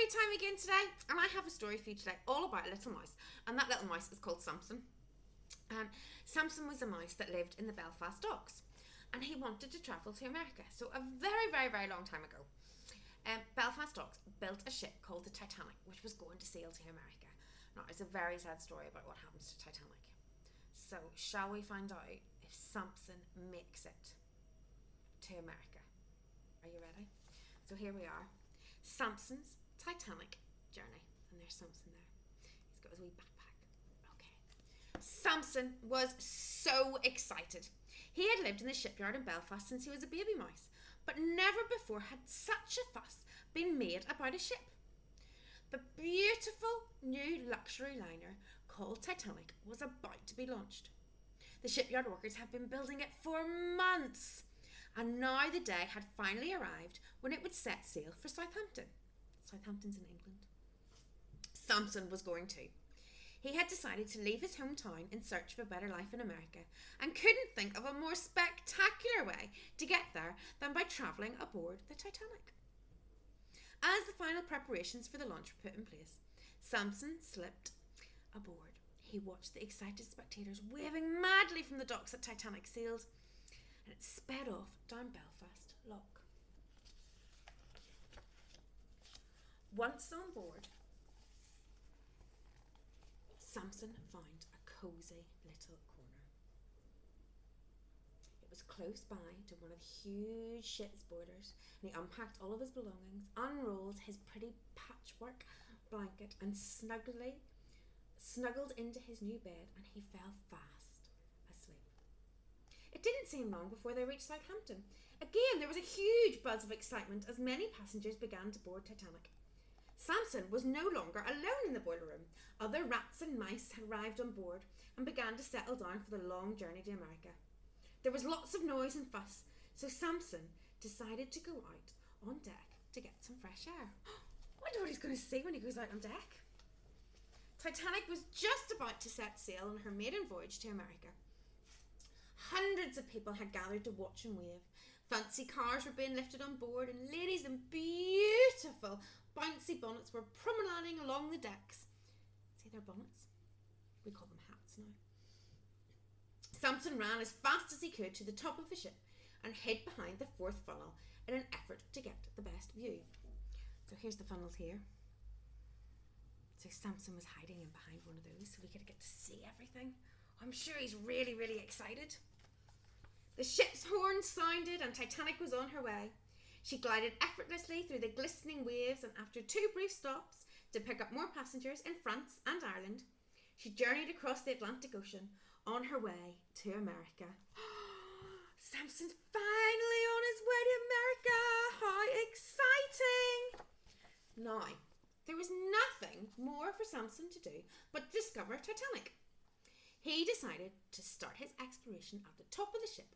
Storytime again today, and I have a story for you today all about a little mouse, and that little mouse is called Samson. Samson was a mouse that lived in the Belfast docks, and he wanted to travel to America. So a very, very, very long time ago, Belfast docks built a ship called the Titanic, which was going to sail to America. Now, it's a very sad story about what happens to Titanic. So, shall we find out if Samson makes it to America? Are you ready? So here we are. Samson's Titanic journey. And there's Samson there. He's got his wee backpack. Okay. Samson was so excited. He had lived in the shipyard in Belfast since he was a baby mouse, but never before had such a fuss been made about a ship. The beautiful new luxury liner called Titanic was about to be launched. The shipyard workers had been building it for months, and now the day had finally arrived when it would set sail for Southampton. Southampton's in England. Samson was going too. He had decided to leave his hometown in search of a better life in America, and couldn't think of a more spectacular way to get there than by travelling aboard the Titanic. As the final preparations for the launch were put in place, Samson slipped aboard. He watched the excited spectators waving madly from the docks that Titanic sailed, and it sped off down Belfast Lock. Once on board, Samson found a cosy little corner. It was close by to one of the huge ship's boilers, and he unpacked all of his belongings, unrolled his pretty patchwork blanket, and snuggled into his new bed, and he fell fast asleep. It didn't seem long before they reached Southampton. Again, there was a huge buzz of excitement as many passengers began to board Titanic. Samson was no longer alone in the boiler room. Other rats and mice had arrived on board and began to settle down for the long journey to America. There was lots of noise and fuss, so Samson decided to go out on deck to get some fresh air. I wonder what he's going to see when he goes out on deck. Titanic was just about to set sail on her maiden voyage to America. Hundreds of people had gathered to watch and wave. Fancy cars were being lifted on board, and ladies in beautiful bouncy bonnets were promenading along the decks. See their bonnets? We call them hats now. Samson ran as fast as he could to the top of the ship and hid behind the fourth funnel in an effort to get the best view. So here's the funnels here. So Samson was hiding in behind one of those so we could get to see everything. I'm sure he's really, really excited. The ship's horn sounded and Titanic was on her way. She glided effortlessly through the glistening waves, and after 2 brief stops to pick up more passengers in France and Ireland, she journeyed across the Atlantic Ocean on her way to America. Samson's finally on his way to America! How exciting! Now, there was nothing more for Samson to do but discover Titanic. He decided to start his exploration at the top of the ship.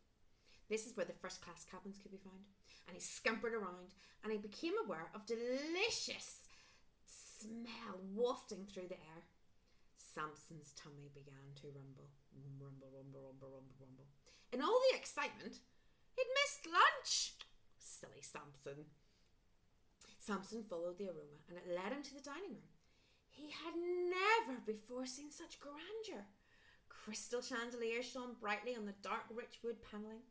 This is where the first class cabins could be found. And he scampered around, and he became aware of delicious smell wafting through the air. Samson's tummy began to rumble. Rumble, rumble, rumble, rumble, rumble. In all the excitement, he'd missed lunch. Silly Samson. Samson followed the aroma, and it led him to the dining room. He had never before seen such grandeur. Crystal chandeliers shone brightly on the dark, rich wood panelling.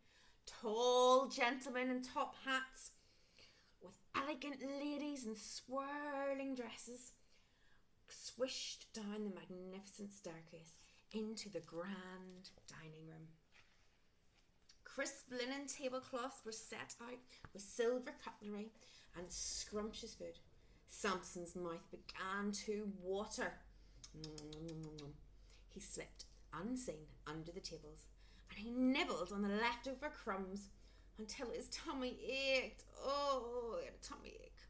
Tall gentlemen in top hats, with elegant ladies in swirling dresses, swished down the magnificent staircase into the grand dining room. Crisp linen tablecloths were set out with silver cutlery and scrumptious food. Samson's mouth began to water. He slipped unseen under the tables, and he nibbled on the leftover crumbs until his tummy ached. Oh, he had a tummy ache.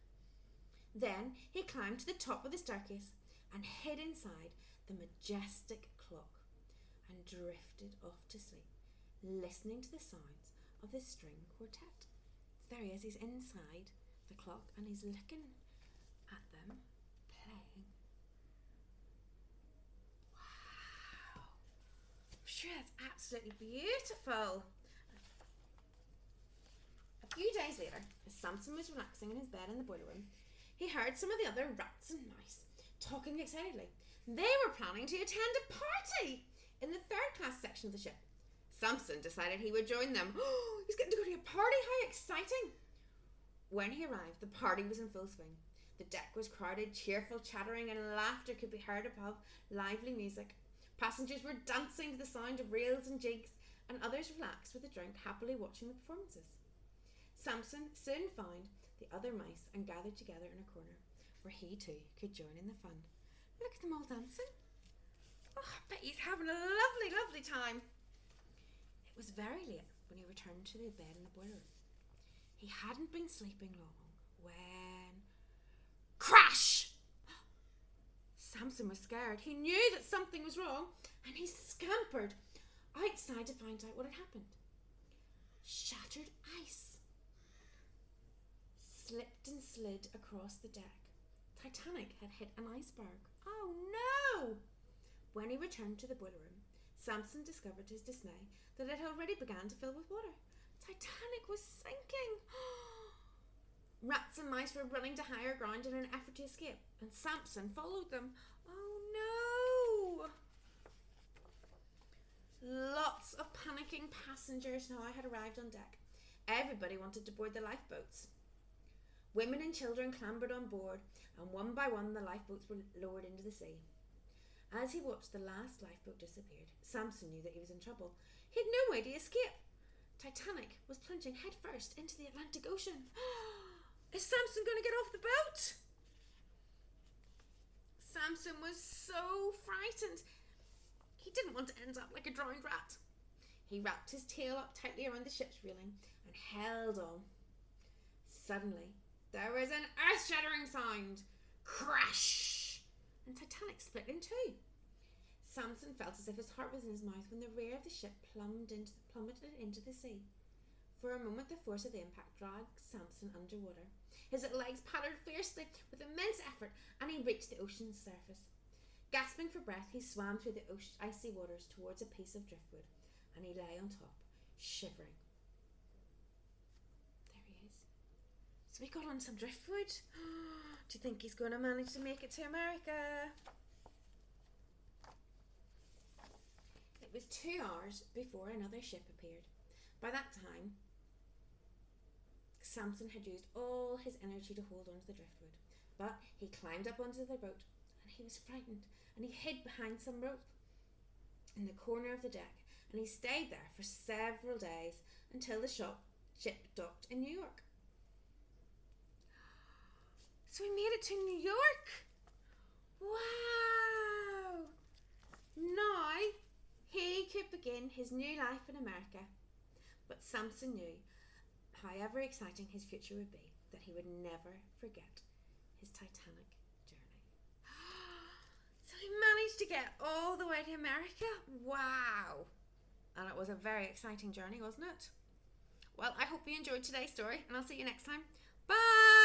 Then he climbed to the top of the staircase and hid inside the majestic clock and drifted off to sleep, listening to the sounds of the string quartet. So there he is, he's inside the clock and he's looking at them playing. I'm sure that's absolutely beautiful. A few days later, as Samson was relaxing in his bed in the boiler room, he heard some of the other rats and mice talking excitedly. They were planning to attend a party in the third-class section of the ship. Samson decided he would join them. Oh, he's getting to go to a party! How exciting! When he arrived, the party was in full swing. The deck was crowded, cheerful chattering and laughter could be heard above lively music. Passengers were dancing to the sound of reels and jigs, and others relaxed with a drink, happily watching the performances. Samson soon found the other mice and gathered together in a corner where he too could join in the fun. Look at them all dancing. Oh, I bet he's having a lovely, lovely time. It was very late when he returned to the bed in the boiler room. He hadn't been sleeping long when... Crash! Samson was scared. He knew that something was wrong and he scampered outside to find out what had happened. Shattered ice slipped and slid across the deck. Titanic had hit an iceberg. Oh no! When he returned to the boiler room, Samson discovered to his dismay that it had already begun to fill with water. Titanic was sinking. Rats and mice were running to higher ground in an effort to escape, and Samson followed them. Oh no! Lots of panicking passengers now had arrived on deck. Everybody wanted to board the lifeboats. Women and children clambered on board, and one by one the lifeboats were lowered into the sea. As he watched the last lifeboat disappear, Samson knew that he was in trouble. He had no way to escape. Titanic was plunging headfirst into the Atlantic Ocean. Is Samson going to get off the boat? Samson was so frightened. He didn't want to end up like a drowned rat. He wrapped his tail up tightly around the ship's railing and held on. Suddenly, there was an earth-shattering sound. Crash! And Titanic split in two. Samson felt as if his heart was in his mouth when the rear of the ship plummeted into the sea. For a moment, the force of the impact dragged Samson underwater. His legs paddled fiercely with immense effort, and he reached the ocean's surface. Gasping for breath, he swam through the icy waters towards a piece of driftwood, and he lay on top, shivering. There he is. So we got on some driftwood. Do you think he's going to manage to make it to America? It was 2 hours before another ship appeared. By that time, Samson had used all his energy to hold on to the driftwood, but he climbed up onto the boat, and he was frightened, and he hid behind some rope in the corner of the deck, and he stayed there for several days until the ship docked in New York. So he made it to New York! Wow! Now he could begin his new life in America. But Samson knew, however exciting his future would be, that he would never forget his Titanic journey. So he managed to get all the way to America? Wow! And it was a very exciting journey, wasn't it? Well, I hope you enjoyed today's story, and I'll see you next time. Bye!